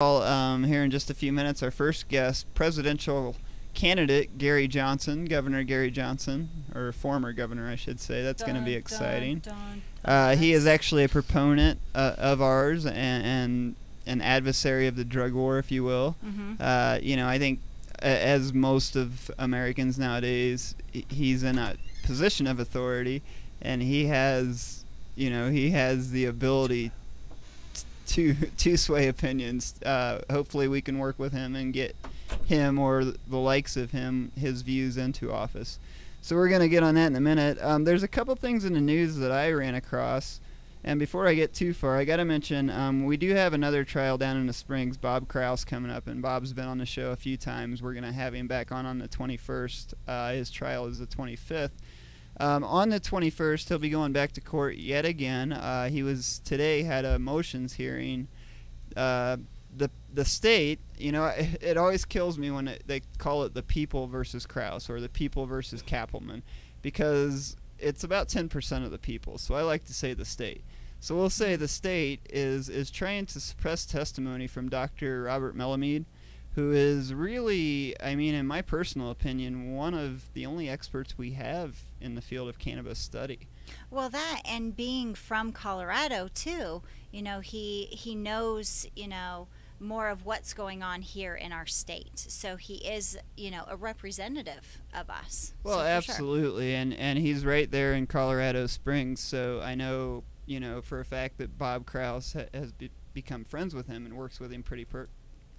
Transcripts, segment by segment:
Here in just a few minutes, our first guest, presidential candidate Gary Johnson, Governor Gary Johnson, or former governor, I should say. That's going to be exciting. He is actually a proponent of ours and an adversary of the drug war, if you will. I think as most of Americans nowadays, he's in a position of authority, and he has the ability to sway opinions. Hopefully we can work with him and get him or the likes of him, his views into office. So we're going to get on that in a minute. There's a couple things in the news that I ran across, and before I get too far, I got to mention we do have another trial down in the Springs, Bob Kraus, coming up, and Bob's been on the show a few times. We're going to have him back on the 21st. His trial is the 25th. On the 21st, he'll be going back to court yet again. He had a motions hearing. The state, it always kills me when they call it the people versus Kraus or the people versus Kappelman, because it's about 10% of the people. So I like to say the state. So we'll say the state is trying to suppress testimony from Dr. Robert Melamede, who is really, in my personal opinion, one of the only experts we have in the field of cannabis study. Well, that, and being from Colorado too, he knows, more of what's going on here in our state. So he is, a representative of us. Well, absolutely, sure. and he's right there in Colorado Springs. So I know, for a fact that Bob Kraus has become friends with him and works with him pretty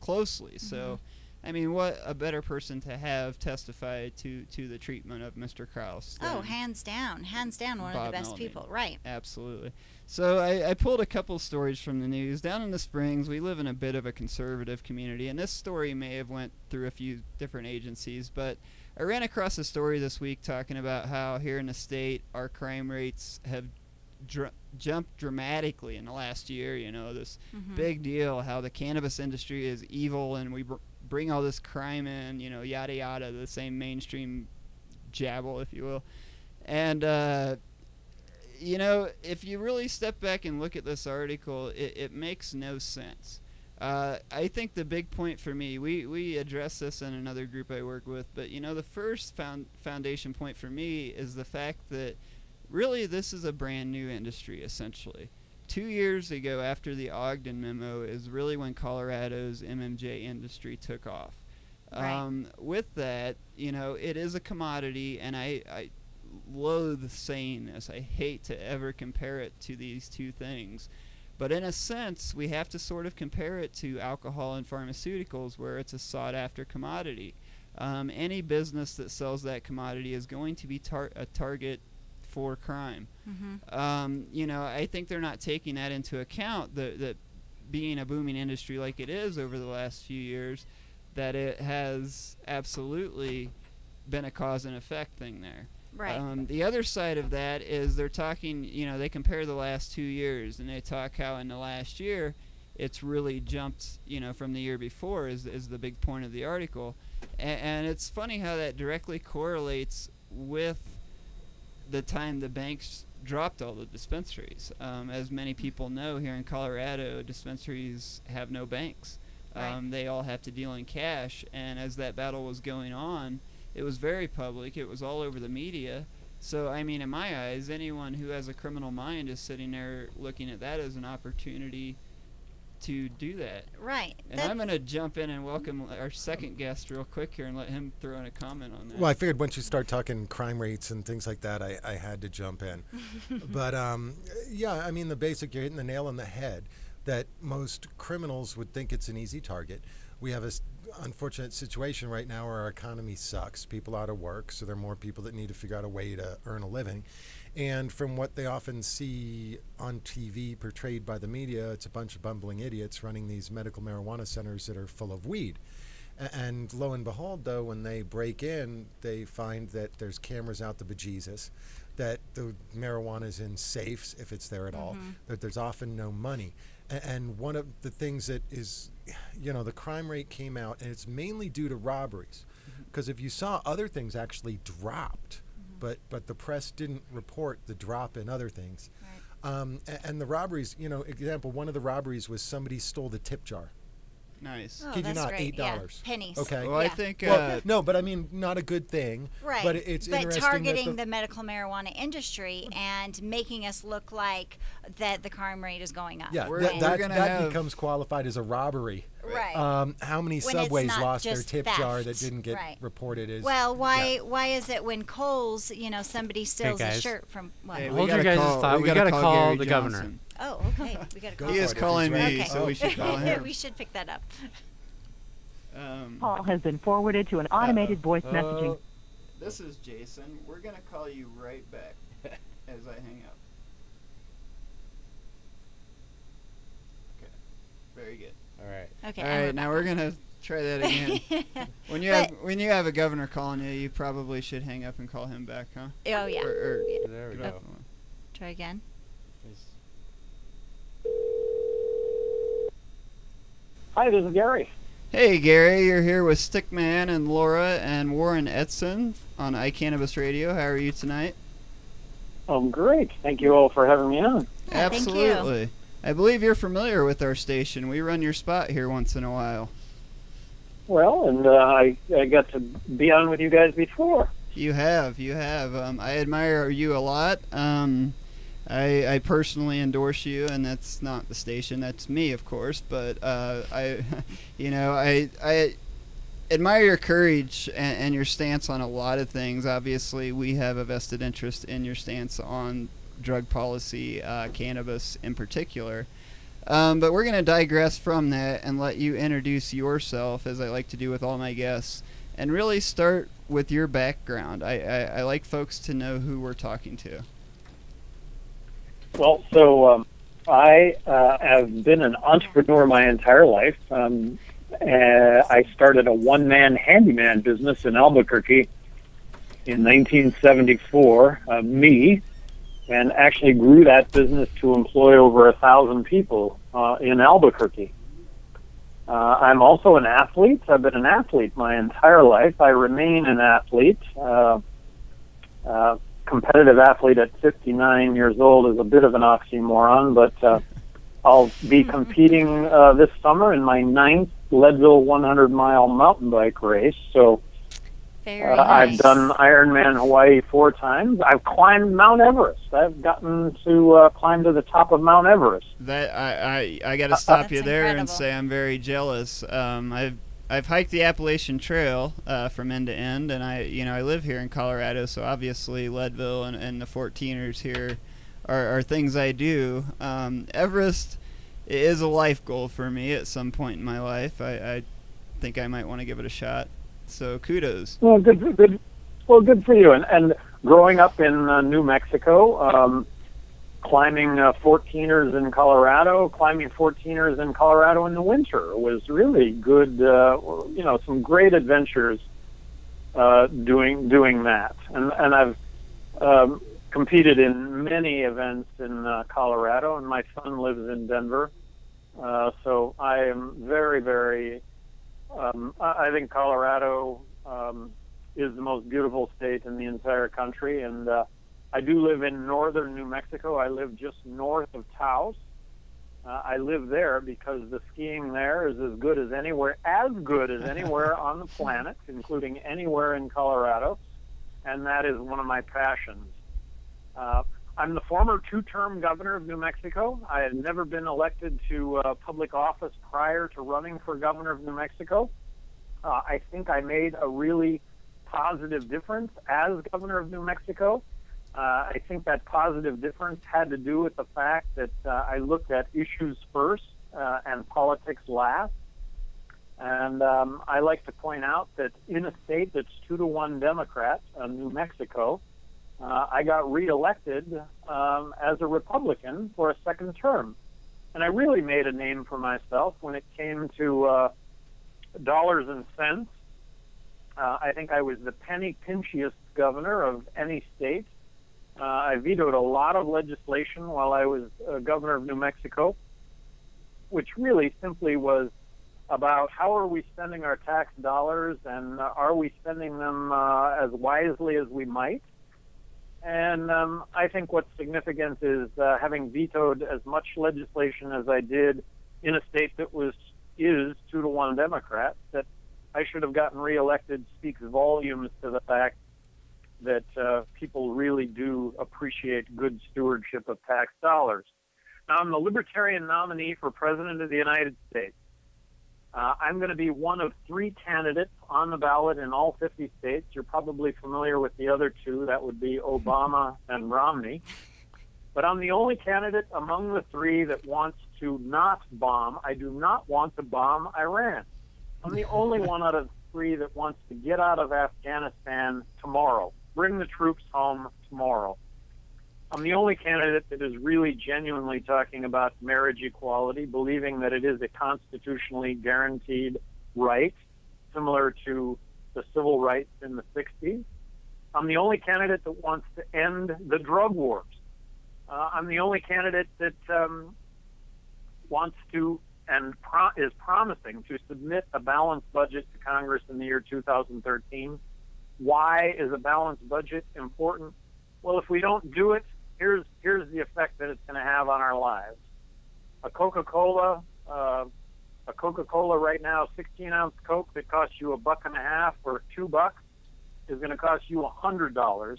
closely. So what a better person to have testify to the treatment of Mr. Kraus. Oh, hands down one of the best people, right? Absolutely. So I pulled a couple stories from the news. Down in the Springs, we live in a bit of a conservative community, and this story may have went through a few different agencies, but I ran across a story this week talking about how here in the state our crime rates have jumped dramatically in the last year. This big deal, how the cannabis industry is evil and we bring all this crime in, yada yada, the same mainstream jabble, if you will. And if you really step back and look at this article, it makes no sense. I think the big point for me, we address this in another group I work with, but the first foundation point for me is the fact that really this is a brand new industry, essentially. 2 years ago, after the Ogden memo, is really when Colorado's MMJ industry took off. Right. With that, it is a commodity, and I loathe saying this. I hate to ever compare it to these two things. But in a sense, we have to sort of compare it to alcohol and pharmaceuticals, where it's a sought-after commodity. Any business that sells that commodity is going to be a target for crime. I think they're not taking that into account, that being a booming industry like it is over the last few years, that it has absolutely been a cause and effect thing there. Right. The other side of that is they're talking, they compare the last 2 years, and they talk how in the last year it's really jumped, from the year before is the big point of the article. And it's funny how that directly correlates with the time the banks dropped all the dispensaries. As many people know, here in Colorado, dispensaries have no banks. Right. They all have to deal in cash, and as that battle was going on, it was very public. It was all over the media. So, in my eyes, anyone who has a criminal mind is sitting there looking at that as an opportunity to do that. Right. And I'm going to jump in and welcome our second guest real quick here and let him throw in a comment on that. Well, I figured once you start talking crime rates and things like that, I had to jump in. But, the basic, you're hitting the nail on the head, that most criminals would think it's an easy target. We have an unfortunate situation right now where our economy sucks. People out of work, so there are more people that need to figure out a way to earn a living. And from what they often see on TV portrayed by the media, it's a bunch of bumbling idiots running these medical marijuana centers that are full of weed. And lo and behold, though, when they break in, they find that there's cameras out the bejesus, that the marijuana is in safes, if it's there at all, that there's often no money. And one of the things that is, the crime rate came out, and it's mainly due to robberies. Because if you saw, other things actually dropped, but the press didn't report the drop in other things. Right. And the robberies, example, one of the robberies was somebody stole the tip jar. Nice. Oh, Kid you that's not, great. $8. Yeah. Pennies. Okay. Well, I Yeah. think Well, no, but I mean, not a good thing. Right. But it's interesting targeting that the medical marijuana industry and making us look like that the crime rate is going up. yeah, We're that gonna have- becomes qualified as a robbery. Right. How many When it's subways not lost their just tip jar that theft. didn't get Right. reported as? Well, why is it when Kohl's, somebody steals a guys. shirt from what? Hey, Hold your guys' thought. We gotta gotta call Gary the governor. Johnson. Oh, okay. We got to Go call. He for is it if calling he's ready. me, Okay. so we should call him. We should pick that up. Call has been forwarded to an automated voice messaging. This is Jason. We're going to call you right back as I hang up. Okay. Very good. All right. Okay. All and right, now we're going to try that again. When you have a governor calling you, you probably should hang up and call him back, huh? Oh yeah. There we get off go. the line. Try again. Hi, this is Gary. Hey Gary, you're here with Stickman and Laura and Warren Edson on iCannabis Radio. How are you tonight? Great. Thank you all for having me on. Yeah, thank you. Absolutely. I believe you're familiar with our station. We run your spot here once in a while. Well, and I got to be on with you guys before. You have. I admire you a lot. I personally endorse you, and that's not the station. That's me, of course. But I admire your courage and your stance on a lot of things. Obviously, we have a vested interest in your stance on drug policy, cannabis in particular. But we're going to digress from that and let you introduce yourself, as I like to do with all my guests, and really start with your background. I like folks to know who we're talking to. Well, so I have been an entrepreneur my entire life. I started a one-man handyman business in Albuquerque in 1974, and actually grew that business to employ over 1,000 people in Albuquerque. I'm also an athlete. I've been an athlete my entire life. I remain an athlete. Competitive athlete at 59 years old is a bit of an oxymoron, but I'll be competing this summer in my 9th Leadville 100-mile mountain bike race. So Very nice. I've done Ironman Hawaii 4 times. I've climbed Mount Everest. I've gotten to climb to the top of Mount Everest. That I got to stop That's you there and incredible. say I'm very jealous. I've hiked the Appalachian Trail from end to end, and I live here in Colorado, so obviously Leadville and the 14ers here are things I do. Everest is a life goal for me at some point in my life. I think I might want to give it a shot. So kudos. Well, good. Well, good for you. And growing up in New Mexico, climbing 14ers in Colorado, climbing 14ers in Colorado in the winter was really good. Some great adventures doing that. And I've competed in many events in Colorado, and my son lives in Denver. So I am very, very. I think Colorado is the most beautiful state in the entire country, and I do live in northern New Mexico. I live just north of Taos. I live there because the skiing there is as good as anywhere on the planet, including anywhere in Colorado, and that is one of my passions. I'm the former 2-term governor of New Mexico. I had never been elected to public office prior to running for governor of New Mexico. I think I made a really positive difference as governor of New Mexico. I think that positive difference had to do with the fact that I looked at issues first and politics last. And I like to point out that in a state that's 2-to-1 Democrat, New Mexico, I got reelected as a Republican for a second term. And I really made a name for myself when it came to dollars and cents. I think I was the penny pinchiest governor of any state. I vetoed a lot of legislation while I was governor of New Mexico, which really simply was about how are we spending our tax dollars and are we spending them as wisely as we might. And I think what's significant is having vetoed as much legislation as I did in a state that was is 2-to-1 Democrat, that I should have gotten reelected speaks volumes to the fact that people really do appreciate good stewardship of tax dollars. Now, I'm the Libertarian nominee for President of the United States. I'm going to be one of 3 candidates on the ballot in all 50 states. You're probably familiar with the other 2. That would be Obama and Romney. But I'm the only candidate among the 3 that wants to not bomb. I do not want to bomb Iran. I'm the only one out of 3 that wants to get out of Afghanistan tomorrow. Bring the troops home tomorrow. I'm the only candidate that is really genuinely talking about marriage equality, believing that it is a constitutionally guaranteed right, similar to the civil rights in the 60s. I'm the only candidate that wants to end the drug wars. I'm the only candidate that wants to and is promising to submit a balanced budget to Congress in the year 2013. Why is a balanced budget important? Well, if we don't do it, here's the effect that it's going to have on our lives. A Coca-Cola right now, 16-ounce Coke that costs you $1.50 or $2 is going to cost you $100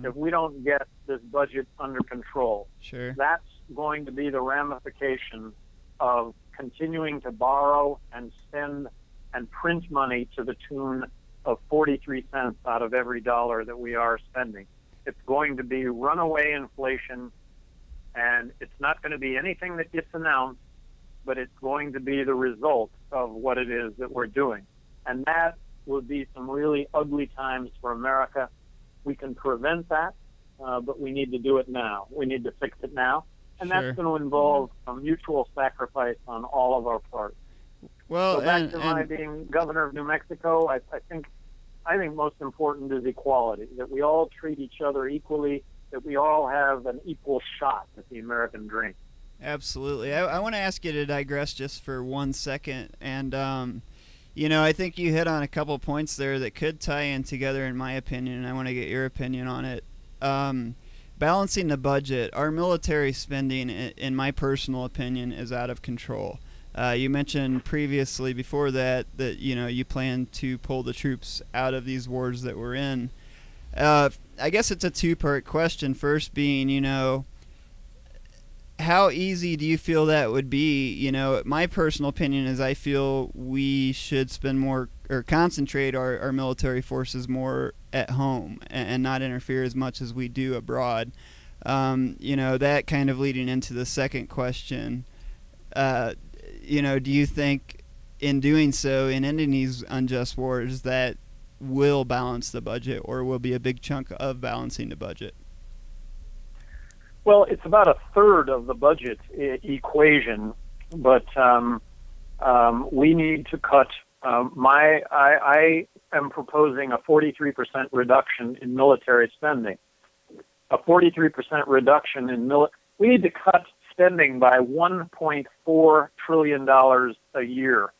if we don't get this budget under control. Sure. That's going to be the ramification of continuing to borrow and spend and print money to the tune of 43 cents out of every dollar that we are spending. It's going to be runaway inflation, and it's not going to be anything that gets announced, but it's going to be the result of what it is that we're doing. And that will be some really ugly times for America. We can prevent that, but we need to do it now. We need to fix it now. And that's going to involve a mutual sacrifice on all of our parts. Well, so back to my being governor of New Mexico, I think most important is equality, that we all treat each other equally, that we all have an equal shot at the American dream. Absolutely. I want to ask you to digress just for 1 second. And, I think you hit on a couple points there that could tie in together, in my opinion, and I want to get your opinion on it. Balancing the budget, our military spending, in my personal opinion, is out of control. You mentioned previously, before that you plan to pull the troops out of these wars that we're in. I guess it's a 2-part question. First being, how easy do you feel that would be? My personal opinion is I feel we should spend more or concentrate our military forces more at home and not interfere as much as we do abroad. That kind of leading into the second question. Do you think in doing so, in ending these unjust wars, that will balance the budget or will be a big chunk of balancing the budget? Well, it's about a third of the budget equation, but we need to cut. I am proposing a 43% reduction in military spending. A 43% reduction in we need to cut spending by $1.4 trillion a year.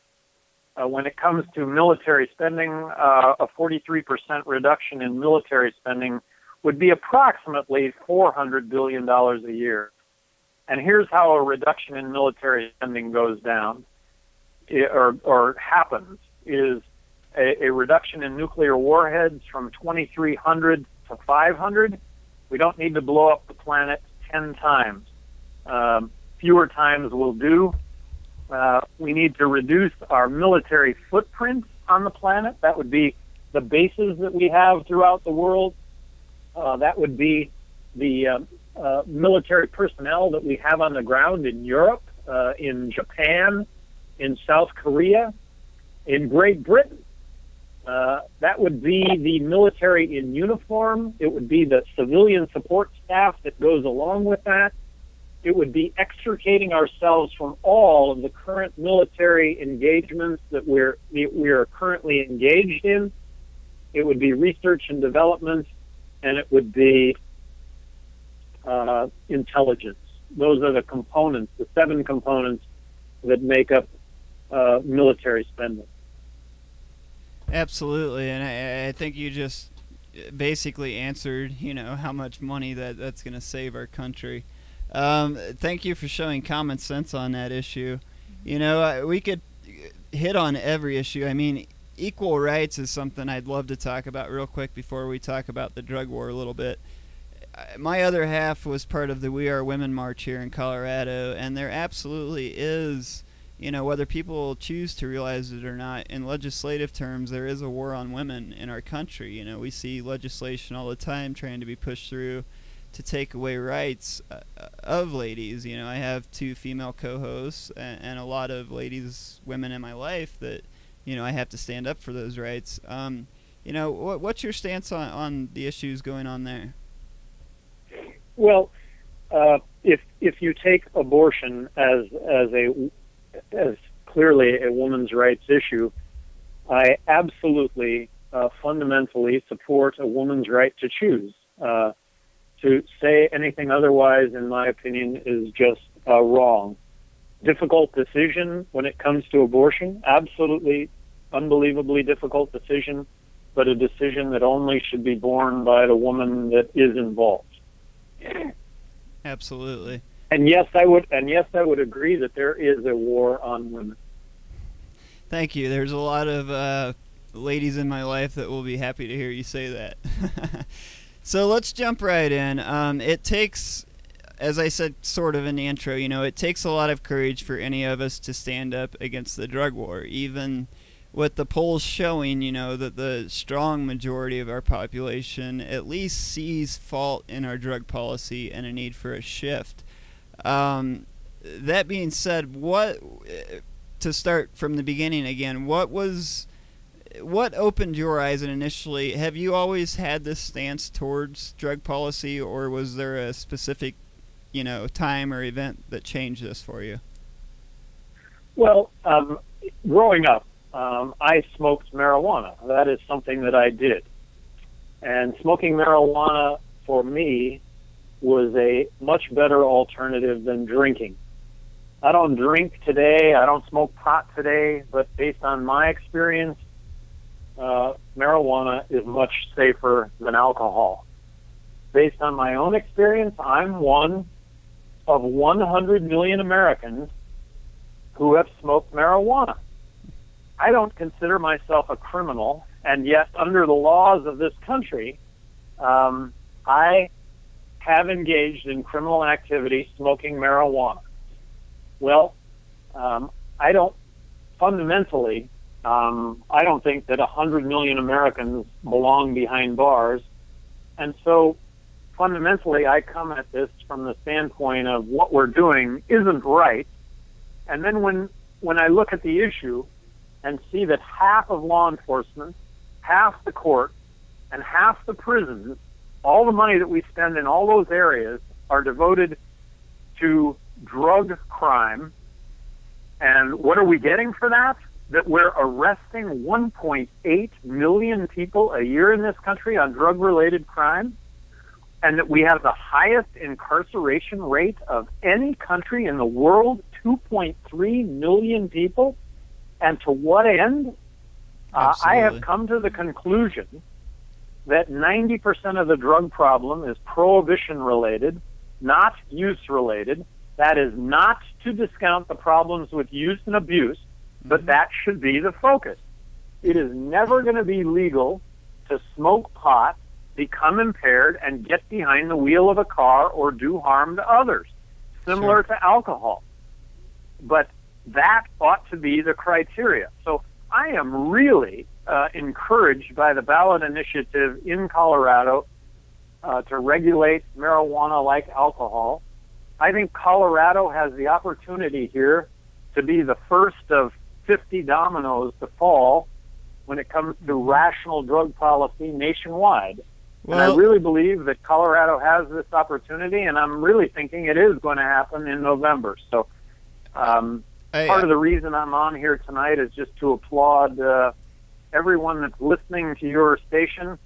When it comes to military spending, a 43% reduction in military spending would be approximately $400 billion a year. And here's how a reduction in military spending goes down, or happens, is a reduction in nuclear warheads from 2,300 to 500. We don't need to blow up the planet 10 times. Fewer times will do. We need to reduce our military footprint on the planet. That would be the bases that we have throughout the world. That would be the military personnel that we have on the ground in Europe, in Japan, in South Korea, in Great Britain. That would be the military in uniform. It would be the civilian support staff that goes along with that. It would be extricating ourselves from all of the current military engagements that we are currently engaged in. It would be research and development, and it would be intelligence. Those are the components, the 7 components that make up military spending. Absolutely, and I think you just basically answered, how much money that's going to save our country. Thank you for showing common sense on that issue. We could hit on every issue. I mean, equal rights is something I'd love to talk about real quick before we talk about the drug war a little bit. My other half was part of the We Are Women March here in Colorado, and there absolutely is, you know, whether people choose to realize it or not, in legislative terms, there is a war on women in our country. You know, we see legislation all the time trying to be pushed through to take away rights of ladies. You know, I have 2 female co-hosts and a lot of ladies, women in my life that, you know, I have to stand up for those rights. You know, what's your stance on the issues going on there? Well, if you take abortion as clearly a woman's rights issue, I absolutely fundamentally support a woman's right to choose. To say anything otherwise, in my opinion, is just wrong. Difficult decision when it comes to abortion, absolutely unbelievably difficult decision, but a decision that only should be borne by the woman that is involved. Absolutely. And yes, I would agree that there is a war on women. Thank you. There's a lot of ladies in my life that will be happy to hear you say that. So let's jump right in. It takes, as I said sort of in the intro, you know, it takes a lot of courage for any of us to stand up against the drug war, even with the polls showing, you know, that the strong majority of our population at least sees fault in our drug policy and a need for a shift. That being said, to start from the beginning again, what opened your eyes, and initially, have you always had this stance towards drug policy, or was there a specific, you know, time or event that changed this for you? Well, growing up, I smoked marijuana. That is something that I did. And smoking marijuana, for me, was a much better alternative than drinking. I don't drink today, I don't smoke pot today, but based on my experience, marijuana is much safer than alcohol. Based on my own experience, I'm one of 100 million Americans who have smoked marijuana. I don't consider myself a criminal, and yet under the laws of this country, I have engaged in criminal activity smoking marijuana. Well, I don't fundamentally, I don't think that 100 million Americans belong behind bars. And so fundamentally, I come at this from the standpoint of what we're doing isn't right. And then when I look at the issue and see that half of law enforcement, half the courts, and half the prisons, all the money that we spend in all those areas are devoted to drug crime. And what are we getting for that? That we're arresting 1.8 million people a year in this country on drug-related crime, and that we have the highest incarceration rate of any country in the world, 2.3 million people. And to what end? I have come to the conclusion that 90% of the drug problem is prohibition-related, not use-related. That is not to discount the problems with use and abuse, but that should be the focus. It is never going to be legal to smoke pot, become impaired, and get behind the wheel of a car or do harm to others, similar to alcohol. But that ought to be the criteria. So I am really encouraged by the ballot initiative in Colorado to regulate marijuana like alcohol. I think Colorado has the opportunity here to be the first of 50 dominoes to fall when it comes to rational drug policy nationwide. Well, and I really believe that Colorado has this opportunity, and I'm really thinking it is going to happen in November. So part of the reason I'm on here tonight is just to applaud everyone that's listening to your station.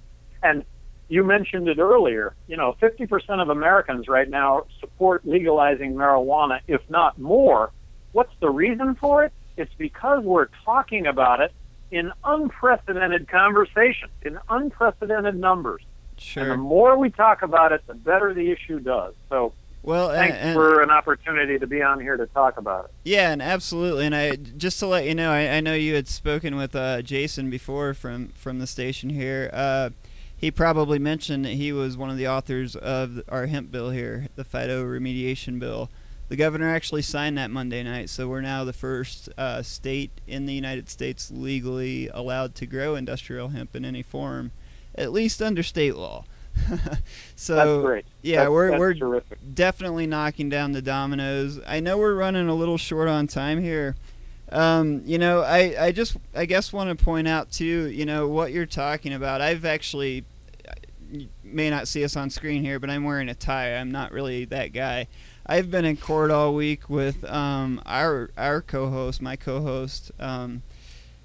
And you mentioned it earlier, 50% of Americans right now support legalizing marijuana, if not more. What's the reason for it? It's because we're talking about it in unprecedented conversations, in unprecedented numbers. Sure. And the more we talk about it, the better the issue does. So Well, thanks for an opportunity to be on here to talk about it. Yeah, and absolutely. And just to let you know, I know you had spoken with Jason before from the station here. He probably mentioned that he was one of the authors of our hemp bill here, the phyto remediation bill. The governor actually signed that Monday night, so we're now the first state in the United States legally allowed to grow industrial hemp in any form, at least under state law. So that's great. Yeah, we're terrific. Definitely knocking down the dominoes. I know we're running a little short on time here. I guess want to point out too, what you're talking about. I've actually, you may not see us on screen here, but I'm wearing a tie. I'm not really that guy. I've been in court all week with our co-host, my co-host.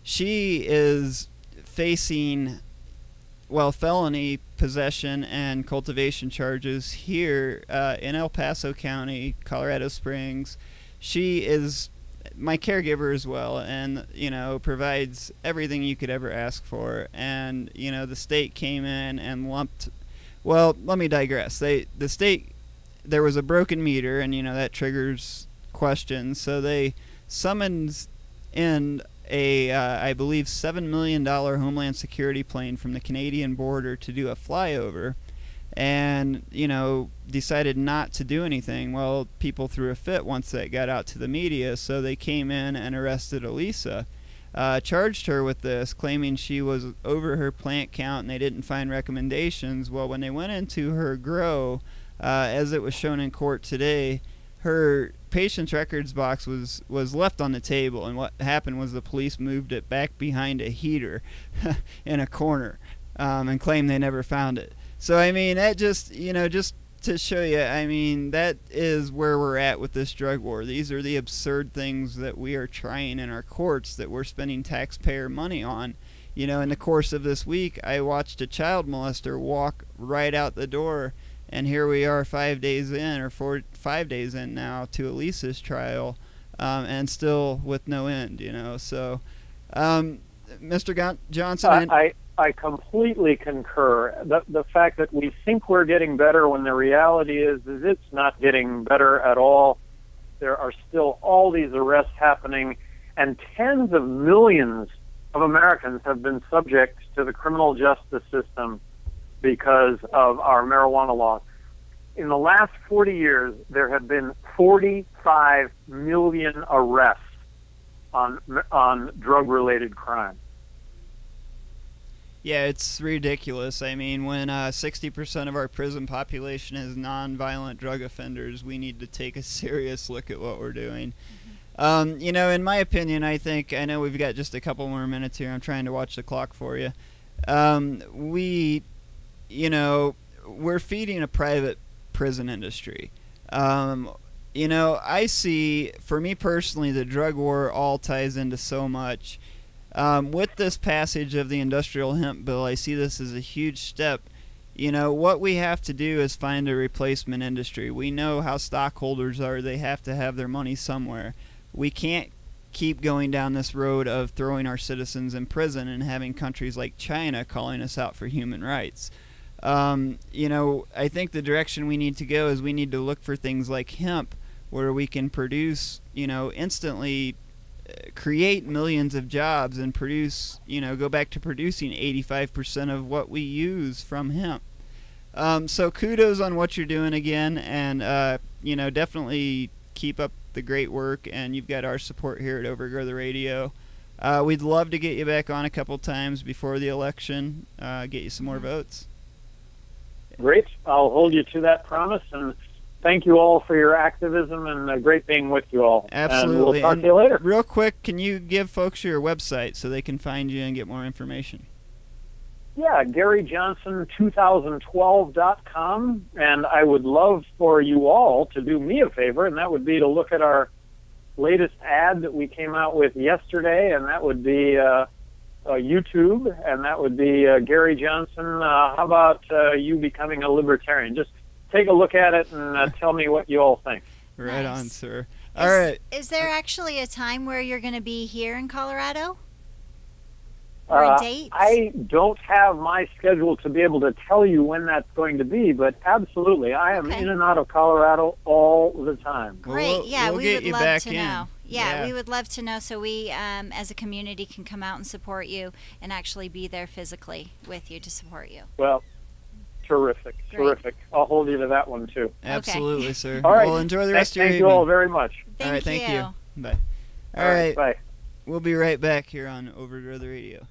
She is facing felony possession and cultivation charges here in El Paso County, Colorado Springs. She is my caregiver as well, and provides everything you could ever ask for. And the state came in and lumped. Well, let me digress. There was a broken meter, and that triggers questions. So they summoned in I believe $7 million Homeland Security plane from the Canadian border to do a flyover, and decided not to do anything. Well, people threw a fit once that got out to the media, so they came in and arrested Elisa, charged her with this, claiming she was over her plant count and they didn't find recommendations. Well, when they went into her grow, as it was shown in court today, her patient's records box was left on the table, and what happened was the police moved it back behind a heater in a corner, and claimed they never found it. So that just to show you, that is where we're at with this drug war. These are the absurd things that we are trying in our courts, that we're spending taxpayer money on. In the course of this week, I watched a child molester walk right out the door. And here we are 5 days in, or 5 days in now, to Elisa's trial, and still with no end, So, Mr. Johnson... I completely concur. The fact that we think we're getting better when the reality is it's not getting better at all. There are still all these arrests happening, and tens of millions of Americans have been subject to the criminal justice system because of our marijuana laws. In the last 40 years, there have been 45 million arrests on drug-related crime. Yeah, it's ridiculous. When 60% of our prison population is non-violent drug offenders, we need to take a serious look at what we're doing. In my opinion, I know we've got just a couple more minutes here. I'm trying to watch the clock for you. We're feeding a private prison industry. I see, for me personally, the drug war all ties into so much. With this passage of the industrial hemp bill, I see this as a huge step. What we have to do is find a replacement industry. We know how stockholders are. They have to have their money somewhere. We can't keep going down this road of throwing our citizens in prison and having countries like China calling us out for human rights. I think the direction we need to go is we need to look for things like hemp, where we can produce, instantly create millions of jobs and produce, go back to producing 85% of what we use from hemp. So kudos on what you're doing again, and, definitely keep up the great work, and you've got our support here at Overgrow the Radio. We'd love to get you back on a couple times before the election, get you some more votes. Great. I'll hold you to that promise, and thank you all for your activism, and great being with you all. Absolutely. And we'll talk to you later. Real quick, can you give folks your website so they can find you and get more information? Yeah, GaryJohnson2012.com, and I would love for you all to do me a favor, and that would be to look at our latest ad that we came out with yesterday, and that would be YouTube, and that would be Gary Johnson. How about you becoming a libertarian? Just take a look at it and tell me what you all think. Right nice. On, sir. All right. Is there actually a time where you're going to be here in Colorado? Or a date? I don't have my schedule to be able to tell you when that's going to be, but absolutely, I am in and out of Colorado all the time. Great. We'll we get would you love back to in. know. Yeah, we would love to know so we, as a community, can come out and support you and actually be there physically with you to support you. Well, terrific. I'll hold you to that one, too. Absolutely, sir. All right. Well, enjoy the rest of your Thank evening. you all very much. Thank all right, thank you. Bye. All right, bye. We'll be right back here on Overgrow the Radio.